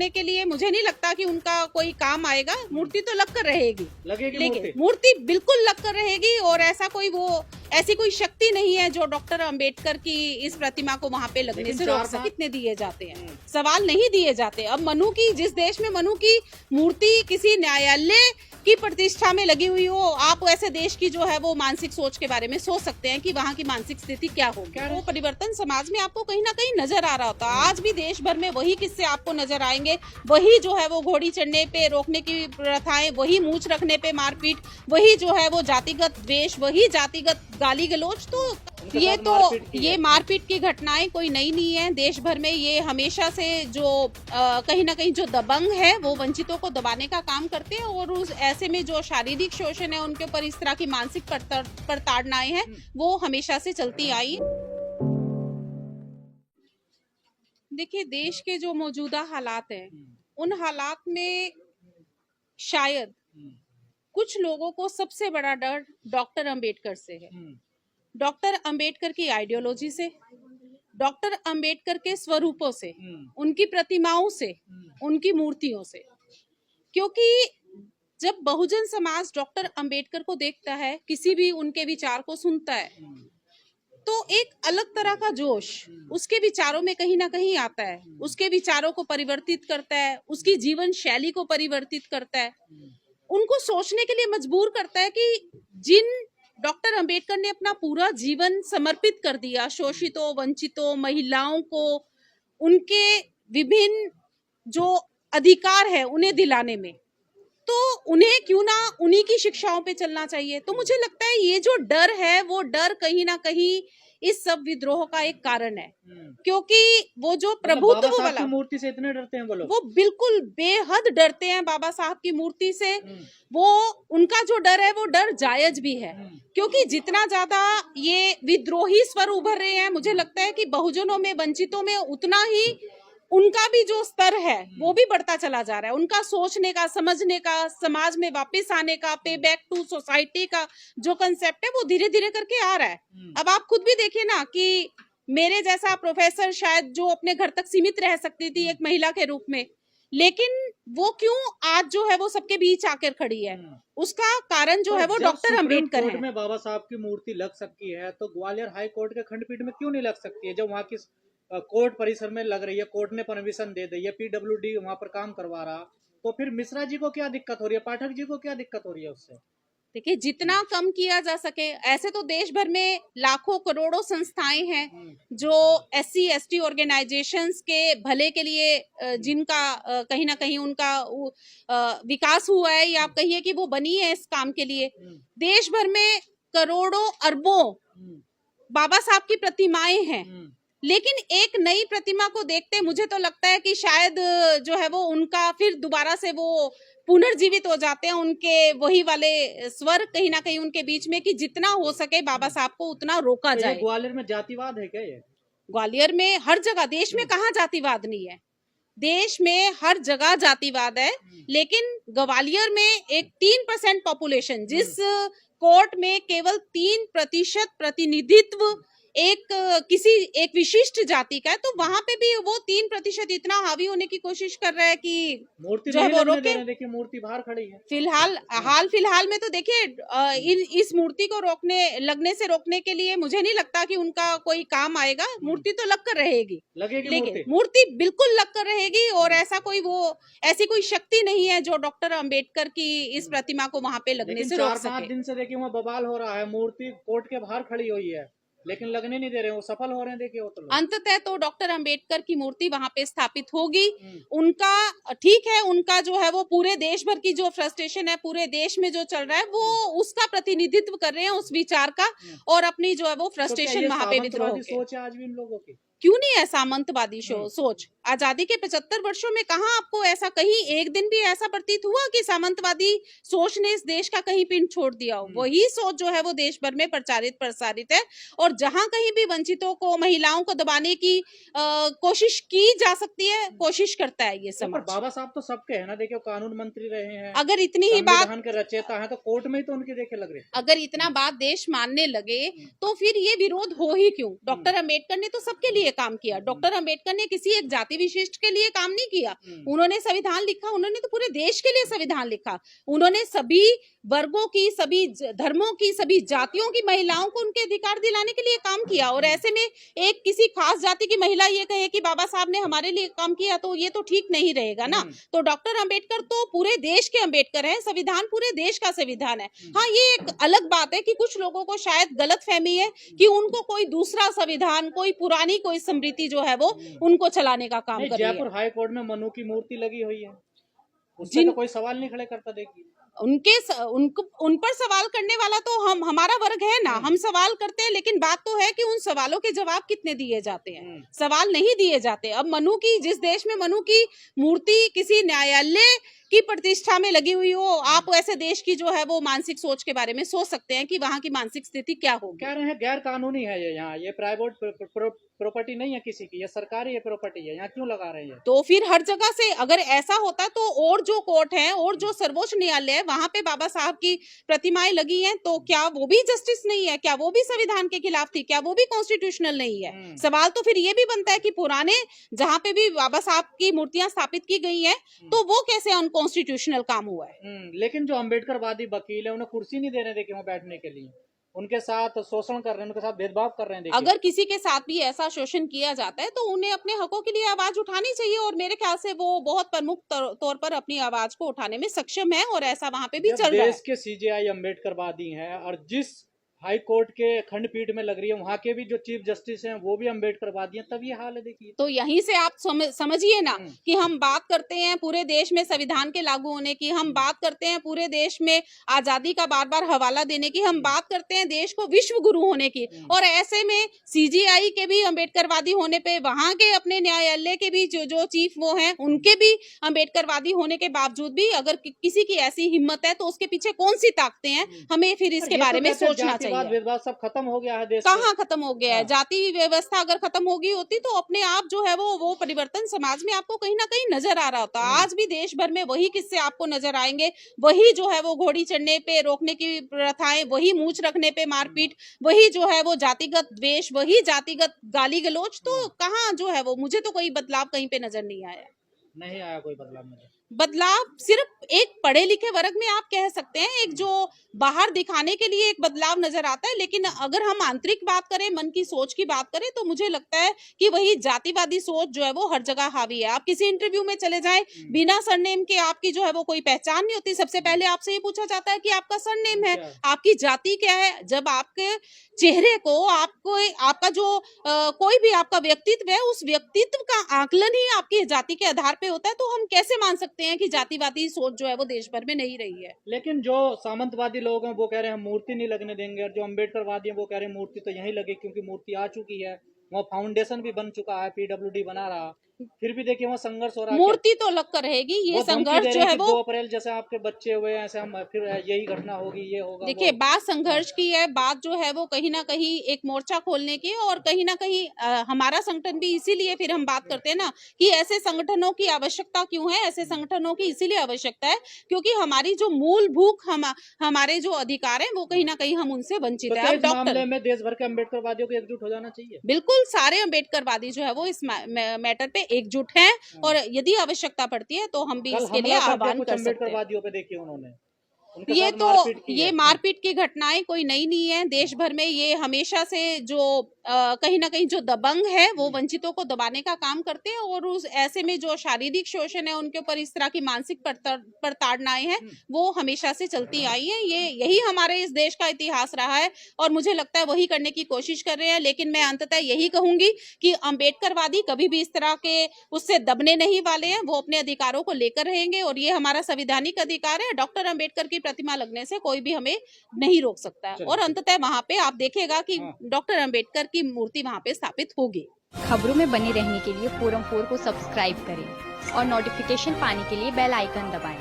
रोकने के लिए मुझे नहीं लगता कि उनका कोई काम आएगा। मूर्ति तो लग कर रहेगी, लगेगी लेकिन मूर्ति बिल्कुल लग कर रहेगी, और ऐसी कोई शक्ति नहीं है जो डॉक्टर अंबेडकर की इस प्रतिमा को वहाँ पे लगने से रोक सके। कितने दिए जाते हैं, सवाल नहीं दिए जाते। अब मनु की, जिस देश में मनु की मूर्ति किसी न्यायालय की प्रतिष्ठा में लगी हुई हो, आप ऐसे देश की जो है वो मानसिक सोच के बारे में सोच सकते हैं कि वहाँ की मानसिक स्थिति क्या होगी। वो परिवर्तन समाज में आपको कहीं ना कहीं नजर आ रहा होता है। आज भी देश भर में वही किस्से आपको नजर आएंगे, वही जो है वो घोड़ी चढ़ने पे रोकने की प्रथाएं, वही मूंछ रखने पे मारपीट, वही जो है वो जातिगत द्वेष, वही जातिगत गाली गलौज। ये मारपीट की घटनाएं कोई नई नहीं है। देश भर में ये हमेशा से जो कहीं ना कहीं जो दबंग है वो वंचितों को दबाने का काम करते हैं, और उस ऐसे में जो शारीरिक शोषण है उनके ऊपर इस तरह की मानसिक प्रताड़नाएं हैं वो हमेशा से चलती आई। देखिए, देश के जो मौजूदा हालात हैं, उन हालात में शायद कुछ लोगों को सबसे बड़ा डर डॉक्टर अंबेडकर से है। डॉक्टर अंबेडकर की आइडियोलॉजी से, डॉक्टर अंबेडकर के स्वरूपों से, उनकी प्रतिमाओं से, उनकी मूर्तियों से। क्योंकि जब बहुजन समाज डॉक्टर अंबेडकर को देखता है, किसी भी उनके विचार को सुनता है, तो एक अलग तरह का जोश उसके विचारों में कहीं ना कहीं आता है। उसके विचारों को परिवर्तित करता है, उसकी जीवन शैली को परिवर्तित करता है, उनको सोचने के लिए मजबूर करता है कि जिन डॉक्टर अंबेडकर ने अपना पूरा जीवन समर्पित कर दिया शोषितों, वंचितों, महिलाओं को उनके विभिन्न जो अधिकार है उन्हें दिलाने में, तो उन्हें क्यों ना उन्हीं की शिक्षाओं पे चलना चाहिए। तो मुझे लगता है ये जो डर है वो डर कहीं ना कहीं इस सब विद्रोह का एक कारण है। क्योंकि वो जो प्रभुत्व वाला, मूर्ति से इतने डरते हैं वो बिल्कुल बेहद डरते हैं बाबा साहब की मूर्ति से। वो उनका जो डर है वो डर जायज भी है, क्योंकि जितना ज्यादा ये विद्रोही स्वर उभर रहे हैं, मुझे लगता है कि बहुजनों में, वंचितों में उतना ही उनका भी जो स्तर है वो भी बढ़ता चला जा रहा है। उनका सोचने का, समझने का, समाज में वापस आने का, पे बैक टू सोसाइटी का जो कंसेप्ट है वो धीरे धीरे करके आ रहा है। अब आप खुद भी देखिए ना कि मेरे जैसा प्रोफेसर शायद जो अपने घर तक सीमित रह सकती थी एक महिला के रूप में, लेकिन वो क्यों आज जो है वो सबके बीच आकर खड़ी है, उसका कारण जो है वो डॉक्टर अंबेडकर है। में बाबा साहब की मूर्ति लग सकती है तो ग्वालियर हाई कोर्ट के खंडपीठ में क्यों नहीं लग सकती है? जब वहाँ की कोर्ट परिसर में लग रही है, कोर्ट ने परमिशन दे दी है, पीडब्ल्यूडी वहाँ पर काम करवा रहा, तो फिर मिश्रा जी को क्या दिक्कत हो रही है, पाठक जी को क्या दिक्कत हो रही है उससे? देखिए, जितना कम किया जा सके, ऐसे तो देश भर में लाखों करोड़ों संस्थाएं हैं जो SC ST ऑर्गेनाइजेशंस के भले के लिए जिनका कहीं ना कहीं उनका विकास हुआ है, या आप कहिए कि वो बनी है इस काम के लिए। देश भर में करोड़ों अरबों बाबा साहब की प्रतिमाएं हैं, लेकिन एक नई प्रतिमा को देखते मुझे तो लगता है कि शायद जो है वो उनका फिर दोबारा से वो पुनर्जीवित हो जाते हैं, उनके वही वाले स्वर कहीं ना कहीं उनके बीच में, कि जितना हो सके बाबा साहब को उतना रोका जाए। ग्वालियर में जातिवाद है क्या? ये ग्वालियर में हर जगह, देश में कहाँ जातिवाद नहीं है? देश में हर जगह जातिवाद है, लेकिन ग्वालियर में एक 3% पॉपुलेशन, जिस कोर्ट में केवल 3% प्रतिनिधित्व एक विशिष्ट जाति का है, तो वहां पे भी वो 3% इतना हावी होने की कोशिश कर रहा है कि मूर्ति जो है वो रोके। देखिए मूर्ति बाहर खड़ी है फिलहाल में तो देखिए इस मूर्ति को लगने से रोकने के लिए मुझे नहीं लगता कि उनका कोई काम आएगा। मूर्ति तो लग कर रहेगी, लेकिन मूर्ति बिल्कुल लग कर रहेगी, और ऐसी कोई शक्ति नहीं है जो डॉक्टर अंबेडकर की इस प्रतिमा को वहां पे लगने से रोक सके। 4-5 दिन से देखिए वहाँ बवाल हो रहा है, मूर्ति कोर्ट के बाहर खड़ी हुई है लेकिन लगने नहीं दे रहे, वो सफल हो रहे हैं। देखिए वो तो अंततः तो डॉक्टर अंबेडकर की मूर्ति वहां पे स्थापित होगी। उनका ठीक है, उनका जो है वो पूरे देश भर की जो फ्रस्ट्रेशन है, पूरे देश में जो चल रहा है, वो उसका प्रतिनिधित्व कर रहे हैं, उस विचार का, और अपनी जो है वो फ्रस्ट्रेशन वहां पे विद्रोह की सोच है आज भी इन लोगों की। क्यों नहीं है सामंतवादी सोच? आजादी के 75 वर्षों में कहाँ आपको ऐसा कहीं एक दिन भी ऐसा प्रतीत हुआ कि सामंतवादी सोच ने इस देश का कहीं पिंड छोड़ दिया हो? वही सोच जो है वो देश भर में प्रसारित है, और जहां कहीं भी वंचितों को, महिलाओं को दबाने की कोशिश की जा सकती है, कोशिश करता है ये समाज। बाबा साहब तो सबके है ना, देखिए कानून मंत्री रहे हैं, अगर इतनी ही बात के रचयिता है, तो कोर्ट में ही तो उनके देखे लग रहे। अगर इतना बात देश मानने लगे तो फिर ये विरोध हो ही क्यों? डॉक्टर अंबेडकर ने तो सबके लिए काम किया। डॉक्टर अंबेडकर ने किसी एक जाति विशिष्ट के लिए काम नहीं किया। उन्होंने संविधान लिखा, उन्होंने तो पूरे देश के लिए संविधान लिखा। उन्होंने सभी वर्गों की, सभी धर्मों की, सभी जातियों की महिलाओं को उनके अधिकार दिलाने के लिए काम किया। और ऐसे में एक किसी खास जाति की महिला ये कहे कि बाबा साहब ने हमारे लिए काम किया, तो ये तो ठीक नहीं रहेगा ना। तो डॉक्टर अंबेडकर तो पूरे देश के अंबेडकर हैं, संविधान पूरे देश का संविधान है। हाँ, ये एक अलग बात है कि कुछ लोगों को शायद गलतफहमी है कि उनको कोई दूसरा संविधान, कोई पुरानी कोई स्मृति जो है वो उनको चलाने का काम कर रही है। जयपुर हाई कोर्ट में मनु की मूर्ति लगी हुई है, उससे तो कोई सवाल नहीं खड़े करता। देखिए उन पर सवाल करने वाला तो हमारा वर्ग है ना, हम सवाल करते हैं, लेकिन बात तो है कि उन सवालों के जवाब कितने दिए जाते हैं। सवाल नहीं दिए जाते। अब मनु की, जिस देश में मनु की मूर्ति किसी न्यायालय की प्रतिष्ठा में लगी हुई हो, आप ऐसे देश की जो है वो मानसिक सोच के बारे में सोच सकते हैं कि वहाँ की मानसिक स्थिति क्या होगी। कह रहे हैं गैर कानूनी है ये, यहाँ ये प्राइवेट प्रॉपर्टी नहीं है किसी की, ये सरकारी प्रॉपर्टी है, यहाँ क्यों लगा रहे हैं? तो फिर हर जगह से अगर ऐसा होता तो और जो कोर्ट है और जो सर्वोच्च न्यायालय है वहां पे बाबा साहब की प्रतिमाएं लगी हैं, तो क्या वो भी जस्टिस नहीं है? क्या वो भी संविधान के खिलाफ थी? क्या वो भी कॉन्स्टिट्यूशनल नहीं है? सवाल तो फिर ये भी बनता है कि पुराने जहाँ पे भी बाबा साहब की मूर्तियां स्थापित की गई है तो वो कैसे अनकॉन्स्टिट्यूशनल काम हुआ है? लेकिन जो अम्बेडकरवादी वकील है उन्हें कुर्सी नहीं देने देखे वहाँ बैठने के लिए, उनके साथ शोषण कर रहे हैं, उनके साथ भेदभाव कर रहे हैं। अगर किसी के साथ भी ऐसा शोषण किया जाता है तो उन्हें अपने हकों के लिए आवाज उठानी चाहिए, और मेरे ख्याल से वो बहुत प्रमुख तौर पर अपनी आवाज को उठाने में सक्षम है, और ऐसा वहां पे भी चल रहा है। देश के सीजेआई अम्बेडकरवादी हैं और जिस हाई कोर्ट के खंडपीठ में लग रही है वहाँ के भी जो चीफ जस्टिस हैं वो भी अम्बेडकरवादी हैं, तब ये हाल है। देखिए तो यहीं से आप समझिए ना कि हम बात करते हैं पूरे देश में संविधान के लागू होने की, हम बात करते हैं पूरे देश में आजादी का बार बार हवाला देने की, हम बात करते हैं देश को विश्व गुरु होने की, और ऐसे में सीजीआई के भी अम्बेडकरवादी होने पे, वहां के अपने न्यायालय के भी जो चीफ वो हैं उनके भी अम्बेडकरवादी होने के बावजूद भी अगर किसी की ऐसी हिम्मत है तो उसके पीछे कौन सी ताकतें हैं, हमें फिर इसके बारे में सोचना चाहिए। भेदभाव सब खत्म हो गया है देश कहाँ खत्म हो गया है? जाति व्यवस्था अगर खत्म हो गई होती तो अपने आप जो है वो परिवर्तन समाज में आपको कहीं ना कहीं नजर आ रहा होता। आज भी देश भर में वही किस्से आपको नजर आएंगे, वही जो है वो घोड़ी चढ़ने पे रोकने की प्रथाएं, वही मूंछ रखने पे मारपीट, वही जो है वो जातिगत द्वेष, वही जातिगत गाली गलौज। तो कहाँ जो है वो, मुझे तो कोई बदलाव कहीं पे नजर नहीं आया। नहीं आया कोई बदलाव। बदलाव सिर्फ एक पढ़े लिखे वर्ग में आप कह सकते हैं, एक जो बाहर दिखाने के लिए एक बदलाव नजर आता है, लेकिन अगर हम आंतरिक बात करें, मन की सोच की बात करें, तो मुझे लगता है कि वही जातिवादी सोच जो है वो हर जगह हावी है। आप किसी इंटरव्यू में चले जाएं, बिना सरनेम के आपकी जो है वो कोई पहचान नहीं होती। सबसे पहले आपसे ये पूछा जाता है कि आपका सरनेम है, आपकी जाति क्या है। जब आपके चेहरे को, आपको आपका जो कोई भी आपका व्यक्तित्व है, उस व्यक्तित्व का आकलन ही आपकी जाति के आधार पे होता है, तो हम कैसे मान सकते हैं कि जातिवादी सोच जो है वो देश भर में नहीं रही है? लेकिन जो सामंतवादी लोग हैं वो कह रहे हैं हम मूर्ति नहीं लगने देंगे, और जो अम्बेडकरवादी हैं वो कह रहे हैं मूर्ति तो यहीं लगे क्योंकि मूर्ति आ चुकी है, वहाँ फाउंडेशन भी बन चुका है, पीडब्ल्यूडी बना रहा, फिर भी देखिए वहाँ संघर्ष हो रहा है। मूर्ति तो लग कर रहेगी, ये संघर्ष जो है वो 2 अप्रैल जैसे आपके बच्चे हुए ऐसे हम फिर यही घटना होगी, ये होगा। देखिए बात संघर्ष की है, बात जो है वो कहीं ना कहीं एक मोर्चा खोलने की, और कहीं ना कहीं हमारा संगठन भी इसीलिए फिर हम बात करते हैं ना कि ऐसे संगठनों की आवश्यकता क्यों है। ऐसे संगठनों की इसीलिए आवश्यकता है क्योंकि हमारी जो मूल भूख, हमारे जो अधिकार है वो कहीं ना कहीं हम उनसे वंचित है। इस मामले में देश भर के अम्बेडकरवादियों को एकजुट हो जाना चाहिए। बिल्कुल, सारे अम्बेडकरवादी जो है वो इस मैटर पे एकजुट हैं, और यदि आवश्यकता पड़ती है तो हम भी इसके लिए आह्वान कर सकते हैं। अम्बेडकरवादियों पे देखिए उन्होंने ये मारपीट की घटनाएं कोई नई नहीं है। देश भर में ये हमेशा से जो कहीं ना कहीं जो दबंग है वो वंचितों को दबाने का काम करते हैं, और उस ऐसे में जो शारीरिक शोषण है उनके ऊपर इस तरह की मानसिक प्रताड़नाएं हैं वो हमेशा से चलती आई है। यही हमारे इस देश का इतिहास रहा है, और मुझे लगता है वही करने की कोशिश कर रहे हैं। लेकिन मैं अंततः यही कहूंगी कि अम्बेडकरवादी कभी भी इस तरह के उससे दबने नहीं वाले हैं, वो अपने अधिकारों को लेकर रहेंगे, और ये हमारा संवैधानिक अधिकार है। डॉक्टर अम्बेडकर की प्रतिमा लगने से कोई भी हमें नहीं रोक सकता है, और अंततः वहां पे आप देखेगा कि डॉक्टर अम्बेडकर की मूर्ति वहां पे स्थापित होगी। खबरों में बने रहने के लिए फोरम 4 को सब्सक्राइब करें और नोटिफिकेशन पाने के लिए बेल आइकन दबाएं।